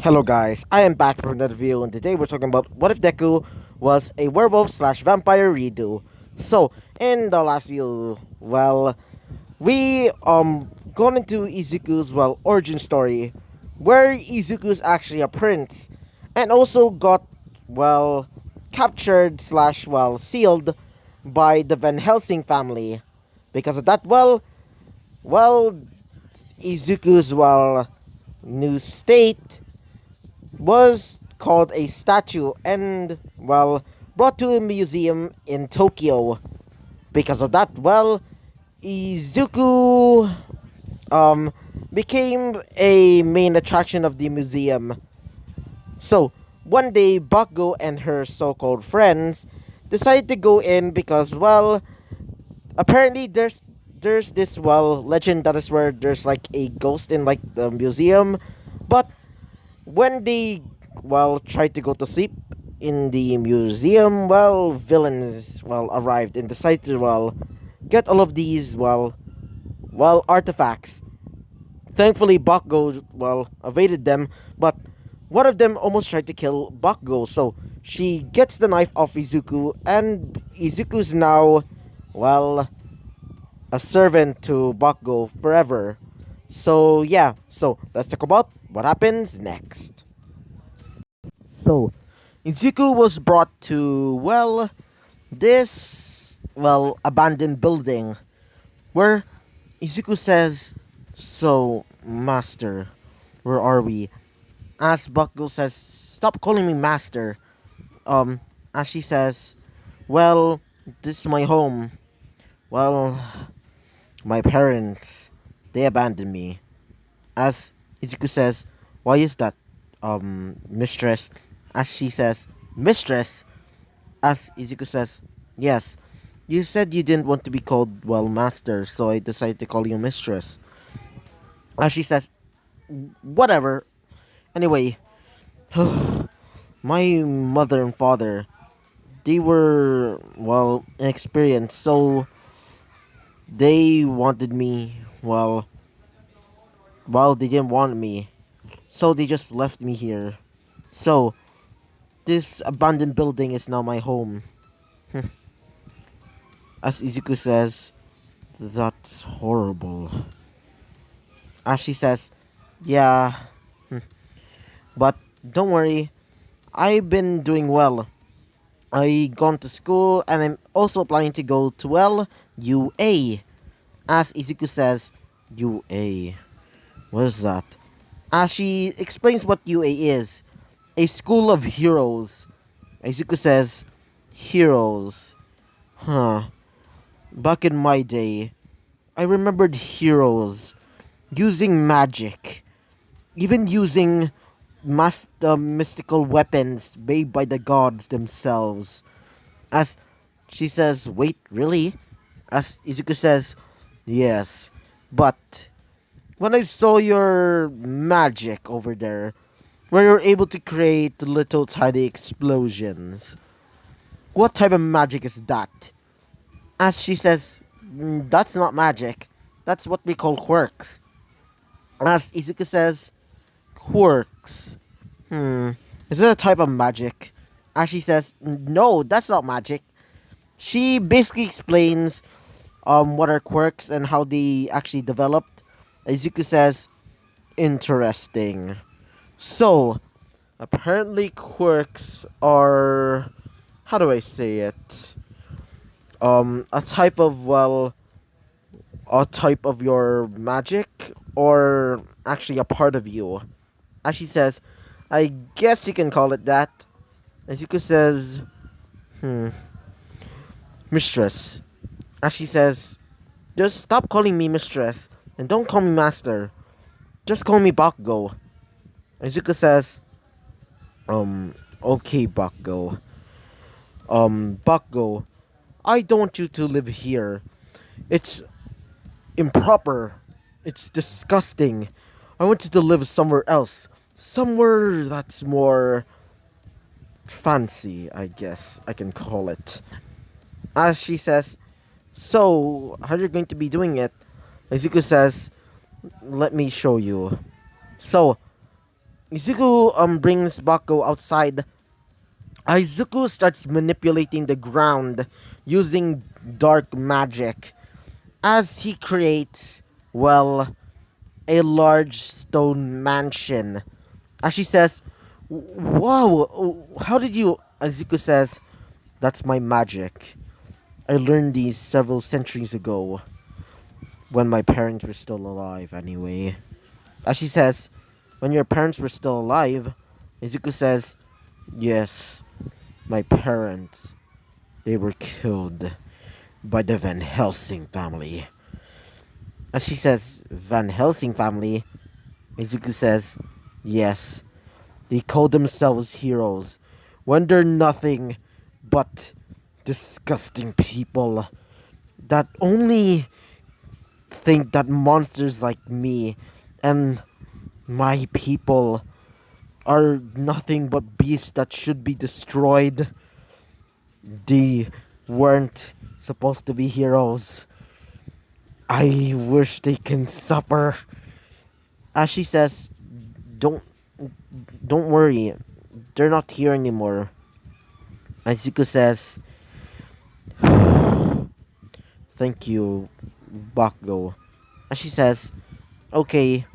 Hello guys, I am back from another video and today we're talking about what if Deku was a werewolf slash vampire redo. So, in the last video, we gone into Izuku's origin story where Izuku's actually a prince and also got captured slash sealed by the Van Helsing family. Because of that, well Izuku's new state was called a statue and, brought to a museum in Tokyo. Because of that, Izuku um, became a main attraction of the museum. So, one day, Bakugo and her so-called friends decided to go in because, apparently there's this legend that is where there's like a ghost in like the museum, but when they tried to go to sleep in the museum, villains arrived and decided to get all of these artifacts. Thankfully, Bakugo evaded them, but one of them almost tried to kill Bakugo. So she gets the knife off Izuku, and Izuku's now well a servant to Bakugo forever. So yeah, so let's talk about what happens next. So, Izuku was brought to, this, abandoned building where Izuku says, "So, Master, where are we?" As Bakugo says, "Stop calling me Master." As she says, "Well, this is my home. Well, my parents, they abandoned me." As Izuku says, "Why is that, mistress?" As she says, "Mistress?" As Izuku says, "Yes, you said you didn't want to be called, master, so I decided to call you mistress." As she says, "Whatever. Anyway, my mother and father, they were, inexperienced, so they wanted me, they didn't want me, so they just left me here. So, this abandoned building is now my home." As Izuku says, "That's horrible." As she says, "Yeah, but don't worry, I've been doing well. I gone to school and I'm also planning to go to UA." As Izuku says, "UA? What is that?" As she explains what UA is, a school of heroes. Izuku says, "Heroes? Huh. Back in my day, I remembered heroes using magic, even using mystical weapons made by the gods themselves." As she says, "Wait, really?" As Izuku says, "Yes, but when I saw your magic over there, where you're able to create little tiny explosions, what type of magic is that?" As she says, "That's not magic. That's what we call quirks." As Izuku says, "Quirks? Hmm. Is that a type of magic?" As she says, "No, that's not magic." She basically explains what are quirks and how they actually developed. Izuku says, "Interesting. So, apparently quirks are, how do I say it? A type of a type of your magic, or actually a part of you." As she says, "I guess you can call it that." Izuku says, "Hmm, mistress." As she says, "Just stop calling me mistress and don't call me master. Just call me Bakugo." Izuku says, okay, Bakugo. Bakugo, I don't want you to live here. It's improper. It's disgusting. I want you to live somewhere else. Somewhere that's more fancy, I guess I can call it." As she says, "So, how are you going to be doing it?" Izuku says, "Let me show you." So, Izuku brings Bako outside. Izuku starts manipulating the ground using dark magic as he creates, well, a large stone mansion. As she says, "Wow, how did you?" Izuku says, "That's my magic. I learned these several centuries ago when my parents were still alive, anyway." As she says, "When your parents were still alive," Izuku says, "Yes, my parents. They were killed by the Van Helsing family." As she says, "Van Helsing family," Izuku says, "Yes, they call themselves heroes when they're nothing but disgusting people that only think that monsters like me and my people are nothing but beasts that should be destroyed. They weren't supposed to be heroes. I wish they can suffer." As she says, "Don't don't worry. They're not here anymore." Izuku says, "Thank you, Bakugo." And she says, "Okay,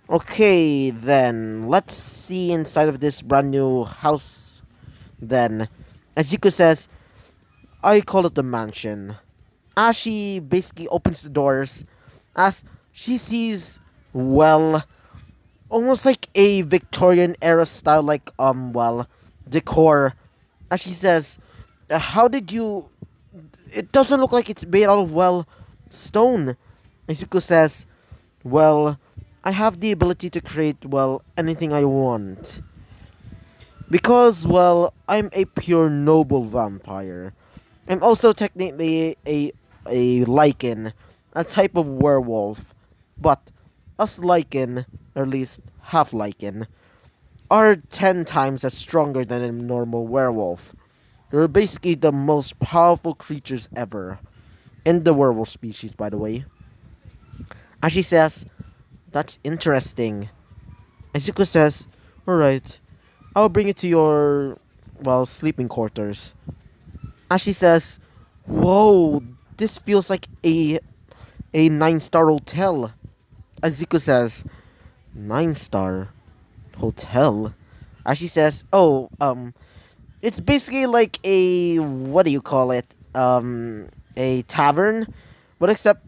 okay, then let's see inside of this brand new house." Then, Izuku says, "I call it the mansion." As she basically opens the doors, as she sees, well, almost like a Victorian era style, like decor. As she says, "How did you? It doesn't look like it's made out of, well, stone." Izuku says, "Well, I have the ability to create, well, anything I want. Because, well, I'm a pure noble vampire. I'm also technically a lichen, a type of werewolf. But us lichen, or at least half lichen, are 10 times as stronger than a normal werewolf. They're basically the most powerful creatures ever. In the werewolf species, by the way." And she says, "That's interesting." Izuku says, "Alright, I'll bring it to your, well, sleeping quarters." And she says, "Whoa, this feels like a 9-star hotel." Izuku says, "9-star hotel?" And she says, "Oh, it's basically like a, what do you call it? A tavern, but except,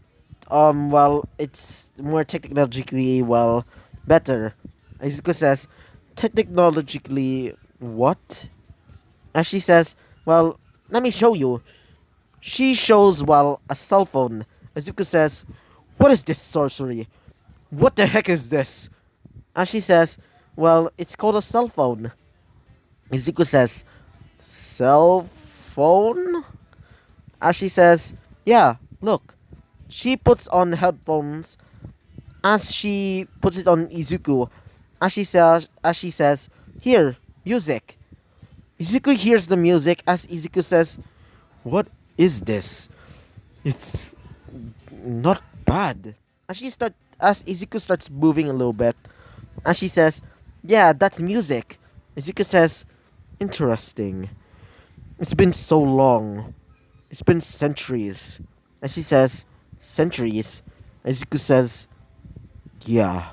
well, it's more technologically, well, better." Izuku says, "Technologically what?" And she says, "Well, let me show you." She shows, well, a cell phone. Izuku says, "What is this sorcery? What the heck is this?" And she says, "Well, it's called a cell phone." Izuku says, "Cell phone?" As she says, "Yeah, look." She puts on headphones as she puts it on Izuku. As she says, "Here, music." Izuku hears the music as Izuku says, "What is this? It's not bad." As Izuku starts moving a little bit, and she says, "Yeah, that's music." Izuku says, "Interesting. It's been so long. It's been centuries." And she says, "Centuries?" Izuku says, "Yeah."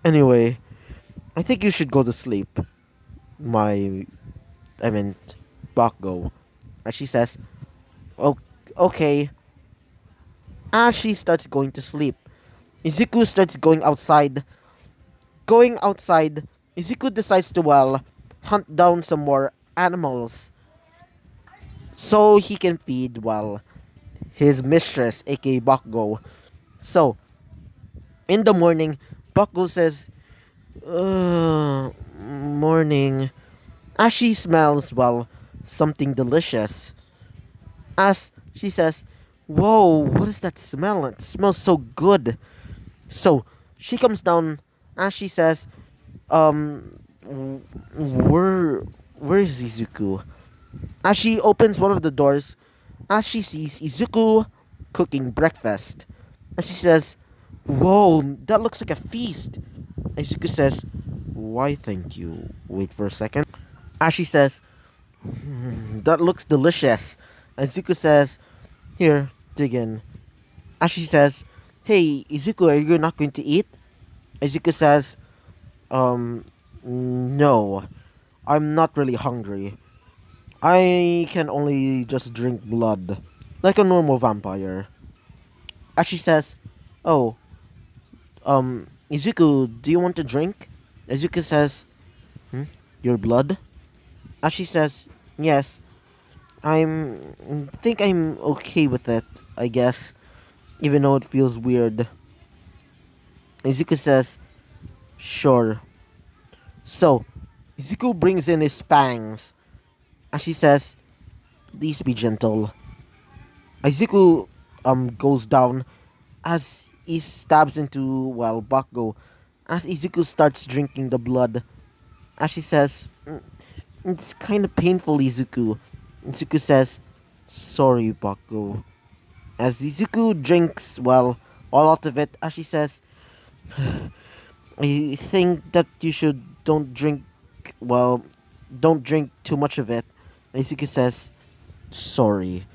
Anyway, I think you should go to sleep. My, I mean, Bakugo. And she says, "Oh, okay." As she starts going to sleep, Izuku starts going outside. Going outside, Izuku decides to, well, hunt down some more animals so he can feed, well, his mistress, aka Bakugo. So, in the morning, Bakugo says, morning." As she smells, well, something delicious. As she says, "Whoa, what is that smell? It smells so good." So, she comes down as she says, um, where is Izuku?" As she opens one of the doors, as she sees Izuku cooking breakfast. And she says, Whoa, that looks like a feast. Izuku says, why thank you. Wait for a second. Ashi says, that looks delicious. Izuku says, here, dig in. Ashi says, hey, Izuku, are you not going to eat? Izuku says, no, I'm not really hungry. I can only just drink blood, like a normal vampire. Ashi says, oh, Izuku, do you want to drink? Izuku says, hmm, your blood? Ashi says, yes, think I'm okay with it, I guess, even though it feels weird. Izuku says, sure. So, Izuku brings in his fangs. Ashi says, please be gentle. Izuku goes down as he stabs into, well, Bakugo. As Izuku starts drinking the blood, Ashi says, it's kind of painful, Izuku. Izuku says, sorry, Bakugo. As Izuku drinks, well, all out of it, Ashi says, I think that you should well, don't drink too much of it. Izuku says, sorry.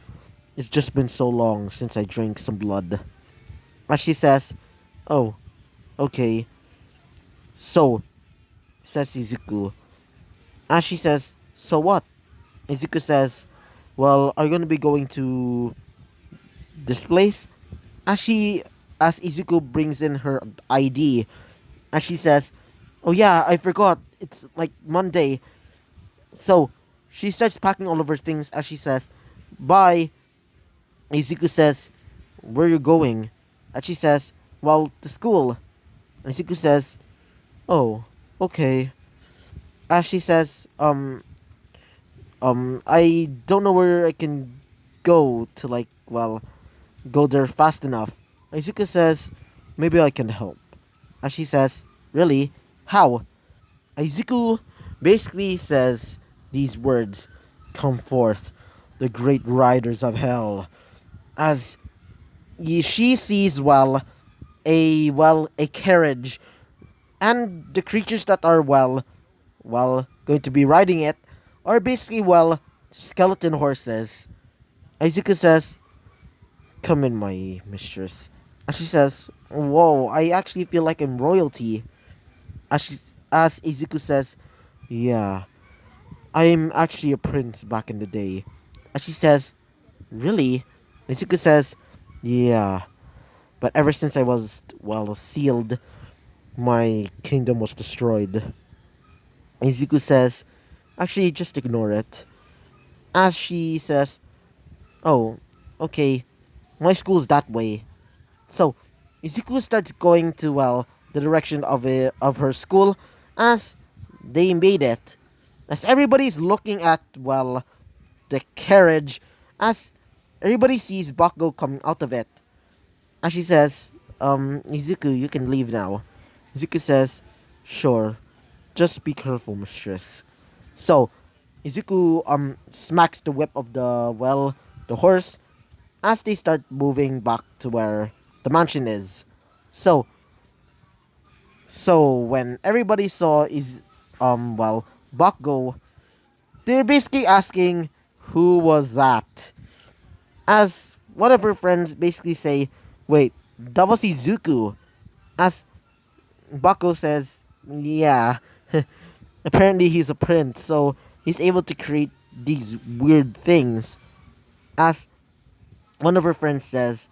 It's just been so long since I drank some blood. Ashi says, oh, okay. So, says Izuku. Ashi says, so what? Izuku says, well, are you going to be going to this place? Ashi, as Izuku brings in her ID, Ashi says, oh yeah, I forgot. It's like Monday. So, she starts packing all of her things as she says, bye. Izuku says, where are you going? Ashi says, well, to school. Izuku says, oh, okay. Ashi says, I don't know where I can go to, like, well, go there fast enough. Izuku says, maybe I can help. Ashi says, really? How? Izuku basically says these words, come forth, the great riders of hell. As she sees, a carriage, and the creatures that are, going to be riding it are basically, skeleton horses. Izuku says, come in, my mistress. And she says, whoa, I actually feel like I'm royalty. As, she, as Izuku says, yeah, I'm actually a prince back in the day. And she says, really? Izuku says, yeah, but ever since I was, sealed, my kingdom was destroyed. Izuku says, actually, just ignore it. As she says, oh, okay, my school's that way. So, Izuku starts going to, the direction of her school as they made it. As everybody's looking at, the carriage, as everybody sees Bakugo coming out of it. And she says, Izuku, you can leave now. Izuku says, sure, just be careful, mistress. So, Izuku, smacks the whip of the horse as they start moving back to where the mansion is. So, when everybody saw Bakugo, they're basically asking, who was that? As one of her friends basically say, wait, that was Izuku. As Bakugo says, yeah, apparently he's a prince, so he's able to create these weird things. As one of her friends says,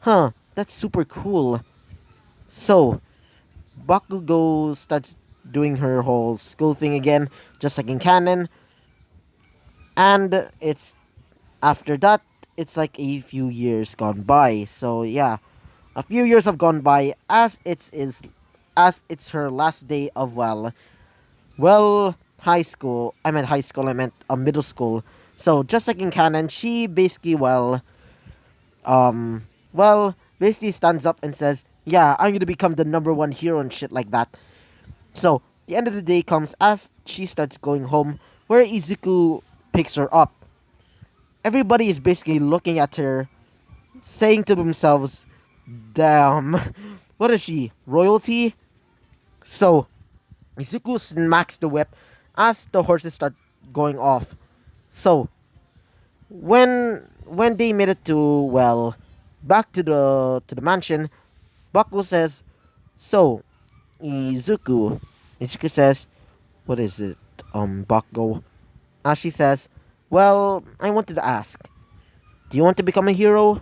huh, that's super cool. So, Bakugo starts doing her whole school thing again, just like in canon. And it's after that, it's like a few years gone by. So yeah, a few years have gone by as it's her last day of high school. I meant high school. I meant middle school. So just like in canon, she basically basically stands up and says, "Yeah, I'm gonna become the number one hero and shit like that." So the end of the day comes as she starts going home, where Izuku picks her up. Everybody is basically looking at her, saying to themselves, "Damn, What is she? Royalty? So, Izuku smacks the whip as the horses start going off. So, when they made it to, well, back to the mansion, Bakugo says, "So, Izuku." Izuku says, "What is it, Bakugo?" She says, "Well, I wanted to ask, do you want to become a hero?"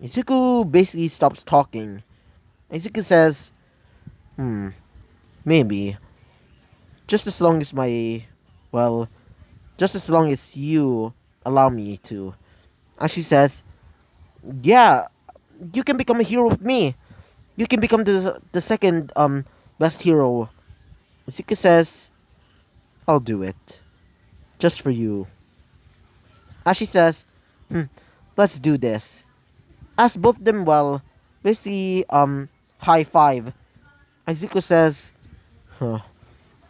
Izuku basically stops talking. Izuku says, "Hmm, maybe. Just as long as well, just as long as you allow me to." And she says, "Yeah, you can become a hero with me. You can become the second best hero." Izuku says, "I'll do it, just for you." As she says, "Let's do this." As both of them, well, basically high five. Izuku says, "Huh,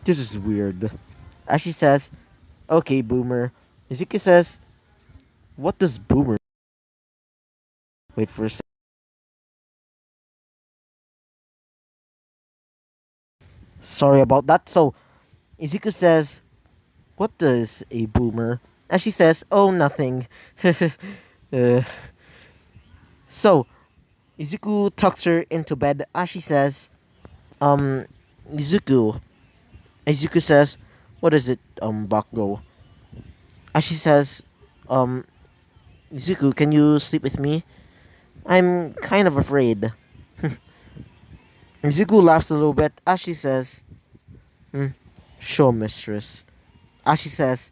this is weird." As she says, "Okay, boomer." Izuku says, "What does boomer?" Wait for a sec. Sorry about that. So Izuku says, "What does a boomer?" And she says, "Oh, nothing." uh, so Izuku tucks her into bed as she says, um, Izuku. Izuku says, "What is it, Bakugo?" As she says, um, "Izuku, can you sleep with me? I'm kind of afraid." Izuku laughs a little bit as she says, "Sure, mistress." As she says,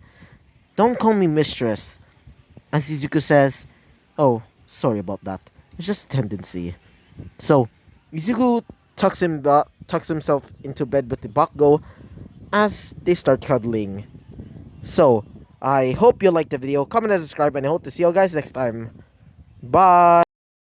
"Don't call me mistress." As Izuku says, "Oh, sorry about that. It's just a tendency." So, Izuku tucks himself into bed with the Bakugo as they start cuddling. So, I hope you liked the video. Comment and subscribe, and I hope to see you guys next time. Bye!